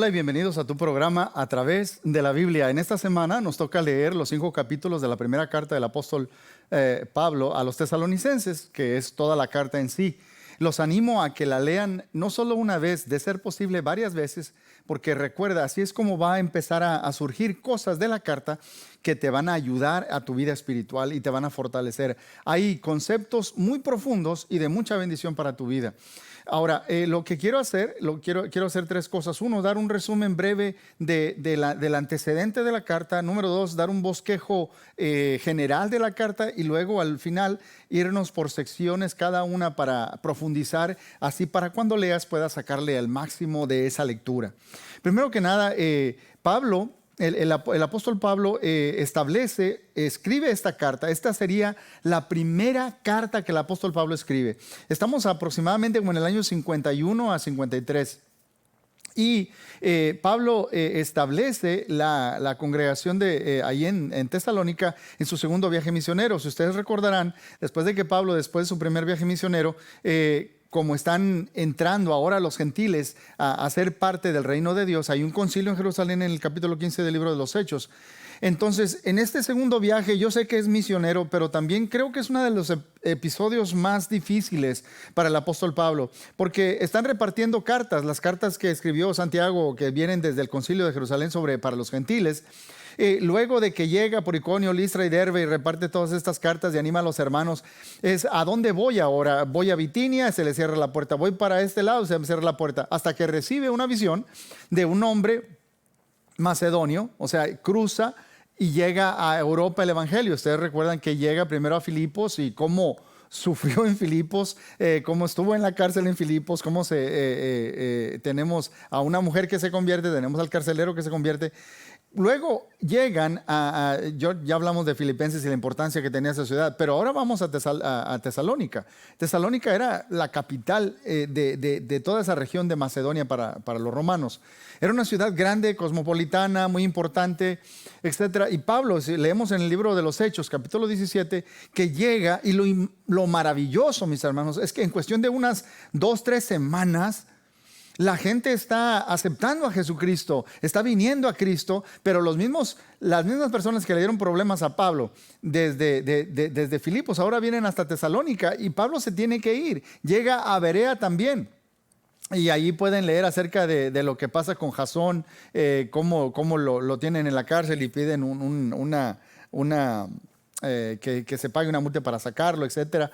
Hola y bienvenidos a tu programa A Través de la Biblia. En esta semana nos toca leer los 5 capítulos de la primera carta del apóstol Pablo a los tesalonicenses, que es toda la carta en sí. Los animo a que la lean no solo una vez, de ser posible varias veces, porque recuerda, así es como va a empezar a surgir cosas de la carta que te van a ayudar a tu vida espiritual y te van a fortalecer. Hay conceptos muy profundos y de mucha bendición para tu vida. Ahora, lo que quiero hacer, quiero hacer 3 cosas. 1, dar un resumen breve del antecedente de la carta. Número 2, dar un bosquejo general de la carta, y luego al final irnos por secciones cada una para profundizar, así para cuando leas puedas sacarle al máximo de esa lectura. Primero que nada, Pablo, el apóstol Pablo escribe esta carta. Esta sería la primera carta que el apóstol Pablo escribe. Estamos aproximadamente como en el año 51 a 53. Y Pablo establece la congregación ahí en Tesalónica en su segundo viaje misionero. Si ustedes recordarán, después de su primer viaje misionero, como están entrando ahora los gentiles a ser parte del reino de Dios, hay un concilio en Jerusalén en el capítulo 15 del libro de los Hechos. Entonces, en este segundo viaje, yo sé que es misionero, pero también creo que es uno de los episodios más difíciles para el apóstol Pablo, porque están repartiendo cartas, las cartas que escribió Santiago, que vienen desde el concilio de Jerusalén para los gentiles. Luego de que llega por Iconio, Listra y Derbe y reparte todas estas cartas y anima a los hermanos, es ¿a dónde voy ahora? Voy a Bitinia, se le cierra la puerta. Voy para este lado, se me cierra la puerta. Hasta que recibe una visión de un hombre macedonio, o sea, cruza y llega a Europa el evangelio. Ustedes recuerdan que llega primero a Filipos y cómo sufrió en Filipos, cómo estuvo en la cárcel en Filipos, cómo tenemos a una mujer que se convierte, tenemos al carcelero que se convierte. Luego llegan ya hablamos de Filipenses y la importancia que tenía esa ciudad, pero ahora vamos a Tesalónica. Tesalónica era la capital de toda esa región de Macedonia para los romanos. Era una ciudad grande, cosmopolitana, muy importante, etc. Y Pablo, si leemos en el libro de los Hechos, capítulo 17, que llega, y lo maravilloso, mis hermanos, es que en cuestión de unas 2-3 semanas, la gente está aceptando a Jesucristo, está viniendo a Cristo, pero las mismas personas que le dieron problemas a Pablo desde Filipos ahora vienen hasta Tesalónica, y Pablo se tiene que ir. Llega a Berea también. Y ahí pueden leer acerca de lo que pasa con Jasón, cómo lo tienen en la cárcel y piden que se pague una multa para sacarlo, etc.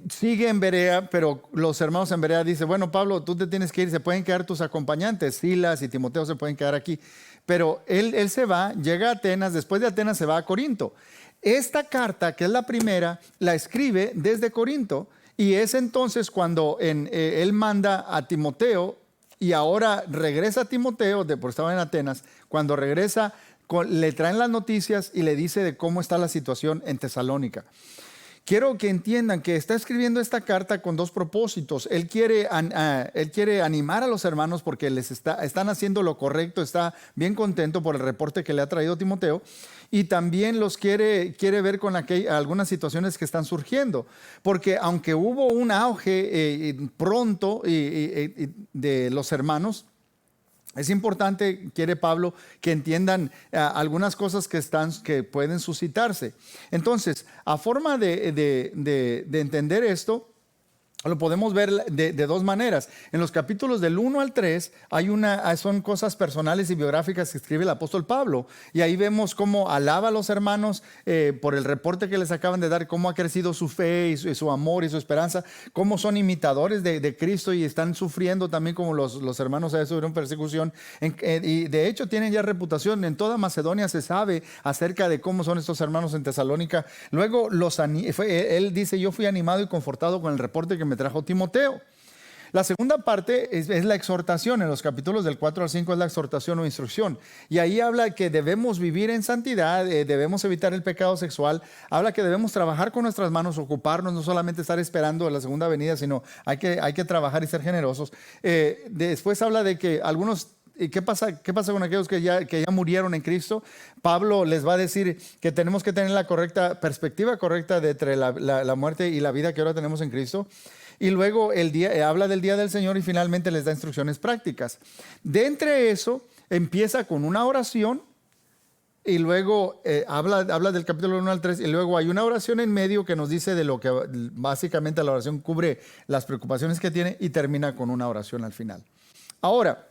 Sigue en Berea, pero los hermanos en Berea dicen: bueno, Pablo, tú te tienes que ir, se pueden quedar tus acompañantes, Silas y Timoteo se pueden quedar aquí. Pero él se va, llega a Atenas, después de Atenas se va a Corinto. Esta carta, que es la primera, la escribe desde Corinto, y es entonces cuando él manda a Timoteo, y ahora regresa a Timoteo, porque estaba en Atenas. Cuando regresa, le traen las noticias y le dice de cómo está la situación en Tesalónica. Quiero que entiendan que está escribiendo esta carta con 2 propósitos. Él quiere animar a los hermanos porque están haciendo lo correcto, está bien contento por el reporte que le ha traído Timoteo, y también los quiere ver con algunas situaciones que están surgiendo, porque aunque hubo un auge pronto de los hermanos, es importante, quiere Pablo, que entiendan algunas cosas que pueden suscitarse. Entonces, a forma de entender esto, lo podemos ver de 2 maneras. En los capítulos del 1 al 3 son cosas personales y biográficas que escribe el apóstol Pablo, y ahí vemos cómo alaba a los hermanos por el reporte que les acaban de dar, cómo ha crecido su fe y su amor y su esperanza, cómo son imitadores de Cristo y están sufriendo también como los hermanos sufrieron persecución, y de hecho tienen ya reputación. En toda Macedonia se sabe acerca de cómo son estos hermanos en Tesalónica. Luego él dice: yo fui animado y confortado con el reporte que me trajo Timoteo. La segunda parte es la exhortación. En los capítulos del 4 al 5 es la exhortación o instrucción, y ahí habla que debemos vivir en santidad, debemos evitar el pecado sexual, habla que debemos trabajar con nuestras manos, ocuparnos, no solamente estar esperando la segunda venida, sino hay que trabajar y ser generosos. Después habla de que algunos ¿qué pasa con aquellos que ya murieron en Cristo? Pablo les va a decir que tenemos que tener la perspectiva correcta de entre la muerte y la vida que ahora tenemos en Cristo. y luego habla del día del Señor y finalmente les da instrucciones prácticas. De entre eso empieza con una oración y luego habla del capítulo 1 al 3 y luego hay una oración en medio que nos dice de lo que básicamente la oración cubre las preocupaciones que tiene y termina con una oración al final. Ahora,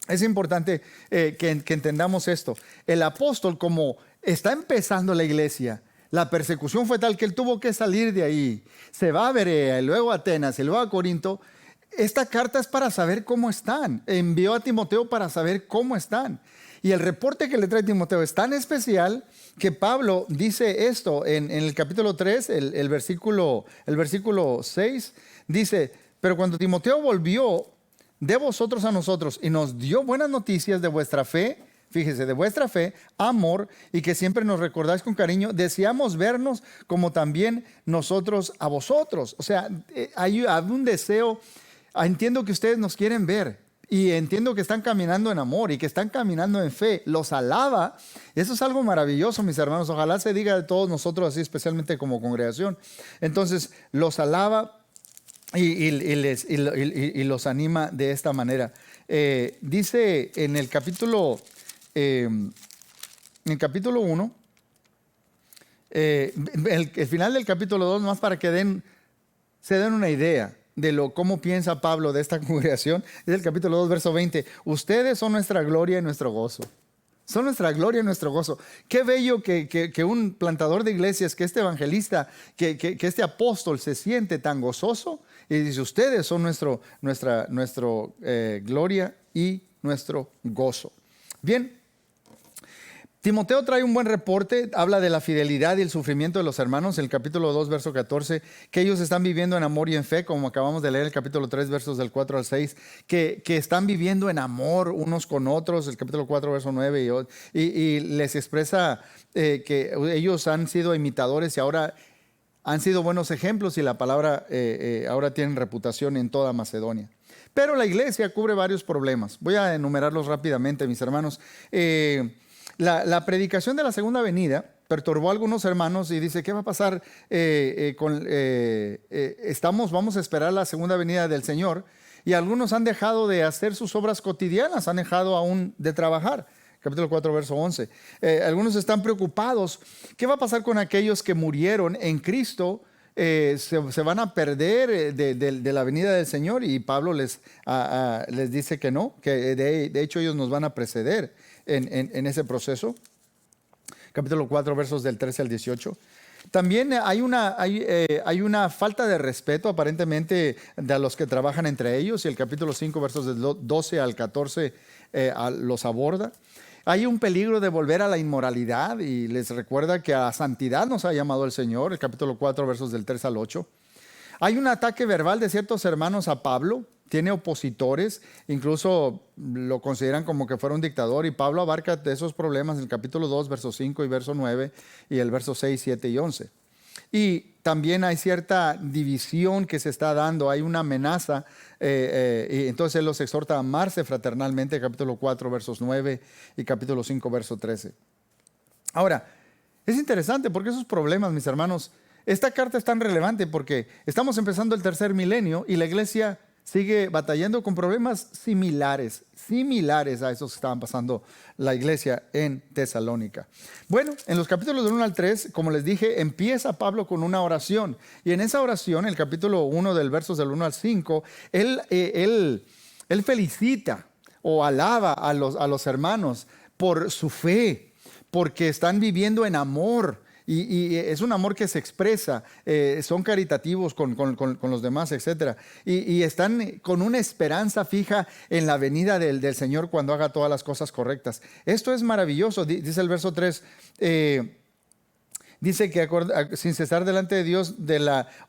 es importante que entendamos esto. El apóstol, como está empezando la iglesia, la persecución fue tal que él tuvo que salir de ahí. Se va a Berea, y luego a Atenas, y luego a Corinto. Esta carta es para saber cómo están. Envió a Timoteo para saber cómo están. Y el reporte que le trae Timoteo es tan especial que Pablo dice esto en el capítulo 3, el versículo 6, dice, pero cuando Timoteo volvió de vosotros a nosotros y nos dio buenas noticias de vuestra fe, fíjese, de vuestra fe, amor y que siempre nos recordáis con cariño, deseamos vernos como también nosotros a vosotros. O sea, hay un deseo, entiendo que ustedes nos quieren ver. Y entiendo que están caminando en amor y que están caminando en fe. Los alaba. Eso es algo maravilloso, mis hermanos. Ojalá se diga de todos nosotros así, especialmente como congregación. Entonces, los alaba y los anima de esta manera. Dice en el capítulo 1, el final del capítulo 2, más para que se den una idea de cómo piensa Pablo de esta congregación. Es el capítulo 2, verso 20. Ustedes son nuestra gloria y nuestro gozo. Son nuestra gloria y nuestro gozo. Qué bello que un plantador de iglesias, que este evangelista, que este apóstol se siente tan gozoso y dice, ustedes son nuestra gloria y nuestro gozo. Bien. Timoteo trae un buen reporte, habla de la fidelidad y el sufrimiento de los hermanos, en el capítulo 2, verso 14, que ellos están viviendo en amor y en fe, como acabamos de leer el capítulo 3, versos del 4 al 6, que están viviendo en amor unos con otros, el capítulo 4, verso 9, y les expresa que ellos han sido imitadores y ahora han sido buenos ejemplos y la palabra ahora tienen reputación en toda Macedonia. Pero la iglesia cubre varios problemas. Voy a enumerarlos rápidamente, mis hermanos. La predicación de la segunda venida perturbó a algunos hermanos y dice, ¿qué va a pasar? Vamos a esperar la segunda venida del Señor, y algunos han dejado de hacer sus obras cotidianas, han dejado aún de trabajar. Capítulo 4, verso 11. Algunos están preocupados. ¿Qué va a pasar con aquellos que murieron en Cristo? Se van a perder de la venida del Señor, y Pablo les dice que no, que de hecho ellos nos van a preceder en ese proceso. Capítulo 4, versos del 13 al 18. También hay una falta de respeto aparentemente de los que trabajan entre ellos, y el capítulo 5, versos del 12 al 14 los aborda. Hay un peligro de volver a la inmoralidad, y les recuerda que a santidad nos ha llamado el Señor, el capítulo 4, versos del 3 al 8. Hay un ataque verbal de ciertos hermanos a Pablo, tiene opositores, incluso lo consideran como que fuera un dictador, y Pablo abarca de esos problemas en el capítulo 2, verso 5 y verso 9, y el verso 6, 7 y 11. Y también hay cierta división que se está dando, hay una amenaza, y entonces él los exhorta a amarse fraternalmente, capítulo 4, versos 9 y capítulo 5, verso 13. Ahora, es interesante porque esos problemas, mis hermanos, esta carta es tan relevante porque estamos empezando el tercer milenio y la iglesia sigue batallando con problemas similares a esos que estaban pasando la iglesia en Tesalónica. Bueno, en los capítulos del 1 al 3, como les dije, empieza Pablo con una oración. Y en esa oración, el capítulo 1 del versos del 1 al 5, él felicita o alaba a los hermanos por su fe, porque están viviendo en amor. Y es un amor que se expresa, son caritativos con los demás, etc. Y están con una esperanza fija en la venida del Señor cuando haga todas las cosas correctas. Esto es maravilloso, dice el verso 3, dice que sin cesar delante de Dios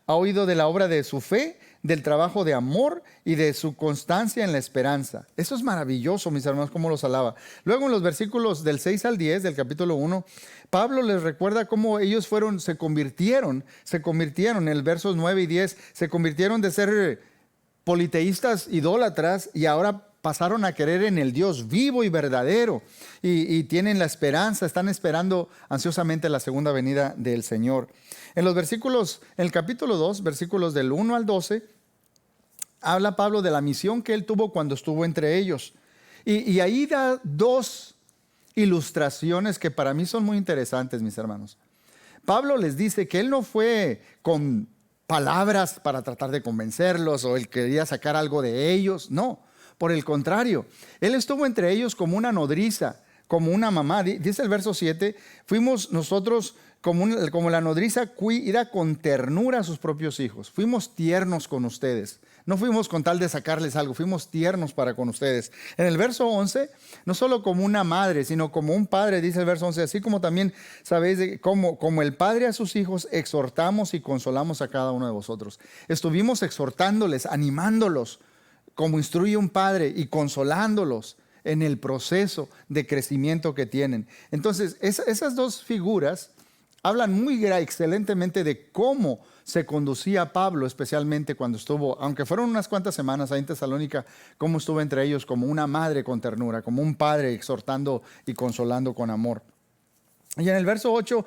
ha oído de la obra de su fe, del trabajo de amor y de su constancia en la esperanza. Eso es maravilloso, mis hermanos, cómo los alaba. Luego en los versículos del 6 al 10 del capítulo 1, Pablo les recuerda cómo ellos se convirtieron en el versos 9 y 10, se convirtieron de ser politeístas idólatras y ahora pasaron a creer en el Dios vivo y verdadero, y tienen la esperanza, están esperando ansiosamente la segunda venida del Señor. En el capítulo 2, versículos del 1 al 12, habla Pablo de la misión que él tuvo cuando estuvo entre ellos. Y ahí da dos ilustraciones que para mí son muy interesantes, mis hermanos. Pablo les dice que él no fue con palabras para tratar de convencerlos o él quería sacar algo de ellos. No, por el contrario, él estuvo entre ellos como una nodriza, como una mamá. Dice el verso 7, fuimos nosotros como la nodriza cuida con ternura a sus propios hijos. Fuimos tiernos con ustedes. No fuimos con tal de sacarles algo, fuimos tiernos para con ustedes. En el verso 11, no solo como una madre, sino como un padre, dice el verso 11, así como también sabéis, como el padre a sus hijos, exhortamos y consolamos a cada uno de vosotros. Estuvimos exhortándoles, animándolos, como instruye un padre, y consolándolos en el proceso de crecimiento que tienen. Entonces, esas dos figuras hablan muy excelentemente de cómo se conducía Pablo, especialmente cuando estuvo, aunque fueron unas cuantas semanas ahí en Tesalónica, cómo estuvo entre ellos como una madre con ternura, como un padre exhortando y consolando con amor. Y en el verso 8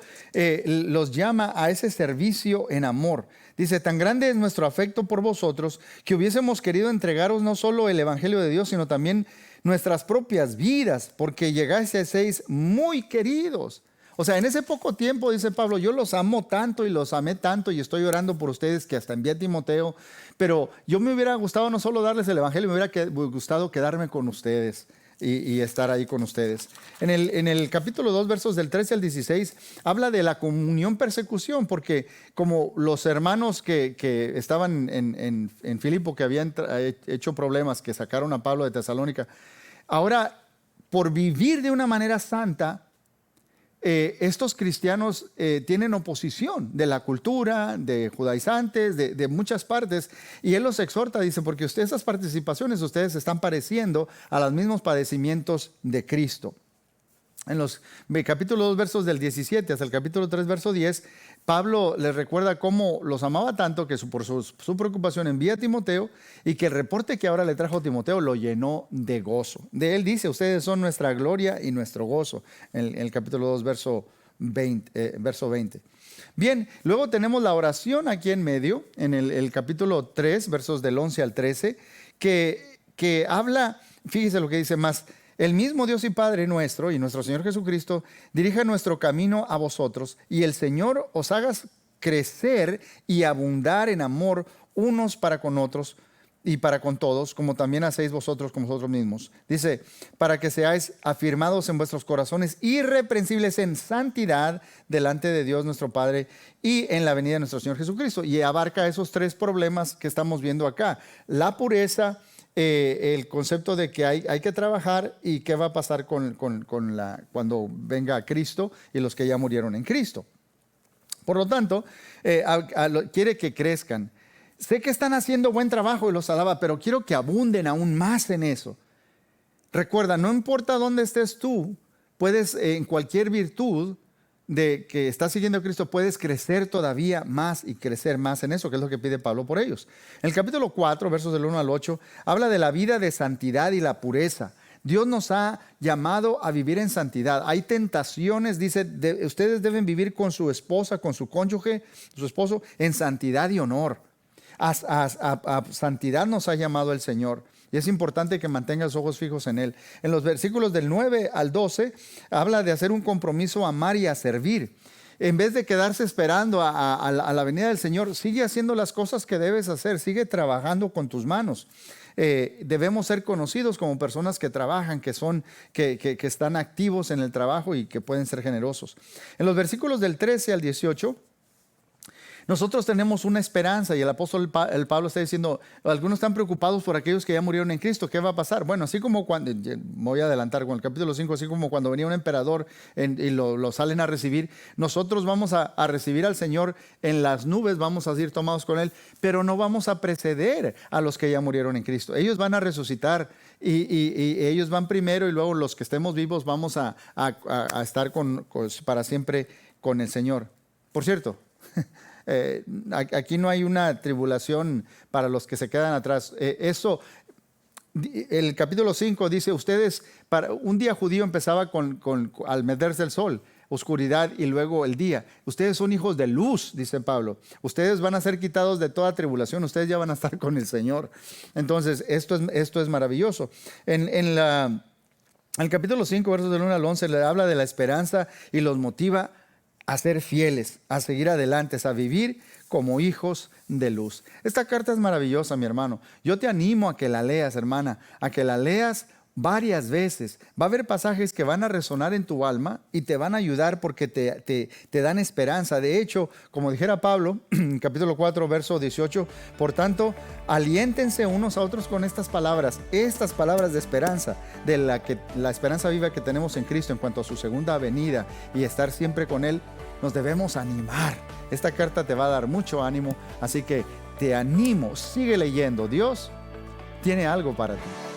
los llama a ese servicio en amor. Dice, tan grande es nuestro afecto por vosotros que hubiésemos querido entregaros no solo el evangelio de Dios, sino también nuestras propias vidas, porque llegáis a seis muy queridos. O sea, en ese poco tiempo, dice Pablo, yo los amo tanto y los amé tanto y estoy orando por ustedes que hasta envié a Timoteo, pero yo me hubiera gustado no solo darles el evangelio, me hubiera gustado quedarme con ustedes y estar ahí con ustedes. En el capítulo 2, versos del 13 al 16, habla de la comunión persecución, porque como los hermanos que estaban en Filipo, que habían hecho problemas, que sacaron a Pablo de Tesalónica, ahora por vivir de una manera santa, estos cristianos tienen oposición de la cultura, de judaizantes, de muchas partes, y él los exhorta, dice, porque esas participaciones ustedes están pareciendo a los mismos padecimientos de Cristo. En los capítulo 2 versos del 17 hasta el capítulo 3 verso 10, Pablo les recuerda cómo los amaba tanto que por su preocupación envía a Timoteo, y que el reporte que ahora le trajo Timoteo lo llenó de gozo. De él dice, ustedes son nuestra gloria y nuestro gozo, en el capítulo 2 verso 20. Bien, luego tenemos la oración aquí en medio, en el capítulo 3 versos del 11 al 13, que habla, fíjese lo que dice más: el mismo Dios y Padre nuestro y nuestro Señor Jesucristo dirija nuestro camino a vosotros, y el Señor os haga crecer y abundar en amor unos para con otros y para con todos, como también hacéis vosotros con vosotros mismos. Dice, para que seáis afirmados en vuestros corazones, irreprensibles en santidad delante de Dios nuestro Padre y en la venida de nuestro Señor Jesucristo. Y abarca esos tres problemas que estamos viendo acá: la pureza, el concepto de que hay que trabajar, y qué va a pasar cuando venga Cristo y los que ya murieron en Cristo. Por lo tanto, quiere que crezcan. Sé que están haciendo buen trabajo y los alaba, pero quiero que abunden aún más en eso. Recuerda, no importa dónde estés tú, puedes en cualquier virtud de que estás siguiendo a Cristo, puedes crecer todavía más y crecer más en eso, que es lo que pide Pablo por ellos. En el capítulo 4, versos del 1 al 8, habla de la vida de santidad y la pureza. Dios nos ha llamado a vivir en santidad. Hay tentaciones, dice, ustedes deben vivir con su esposa, con su cónyuge, su esposo, en santidad y honor. A santidad nos ha llamado el Señor. Y es importante que mantenga los ojos fijos en Él. En los versículos del 9 al 12, habla de hacer un compromiso a amar y a servir. En vez de quedarse esperando a la venida del Señor, sigue haciendo las cosas que debes hacer. Sigue trabajando con tus manos. Debemos ser conocidos como personas que trabajan, que están activos en el trabajo y que pueden ser generosos. En los versículos del 13 al 18, nosotros tenemos una esperanza, y el apóstol Pablo está diciendo, algunos están preocupados por aquellos que ya murieron en Cristo. ¿Qué va a pasar? Bueno, así como cuando, me voy a adelantar con el capítulo 5, así como cuando venía un emperador y lo salen a recibir, nosotros vamos a recibir al Señor en las nubes, vamos a ser tomados con Él, pero no vamos a preceder a los que ya murieron en Cristo. Ellos van a resucitar y ellos van primero, y luego los que estemos vivos vamos a estar para siempre con el Señor. Por cierto, aquí no hay una tribulación para los que se quedan atrás. El capítulo 5 dice, un día judío empezaba al meterse el sol. oscuridad y luego el día. Ustedes son hijos de luz, dice Pablo. Ustedes van a ser quitados de toda tribulación. Ustedes ya van a estar con el Señor. Entonces, esto es maravilloso. En el capítulo 5, versos del 1 al 11, le habla de la esperanza y los motiva a ser fieles, a seguir adelante, a vivir como hijos de luz. Esta carta es maravillosa, mi hermano. Yo te animo a que la leas, hermana, a que la leas varias veces. Va a haber pasajes que van a resonar en tu alma y te van a ayudar porque te dan esperanza. De hecho, como dijera Pablo, capítulo 4, verso 18, por tanto, aliéntense unos a otros con estas palabras de esperanza, de la esperanza viva que tenemos en Cristo en cuanto a su segunda venida y estar siempre con Él. Nos debemos animar. Esta carta te va a dar mucho ánimo, así que te animo, sigue leyendo. Dios tiene algo para ti.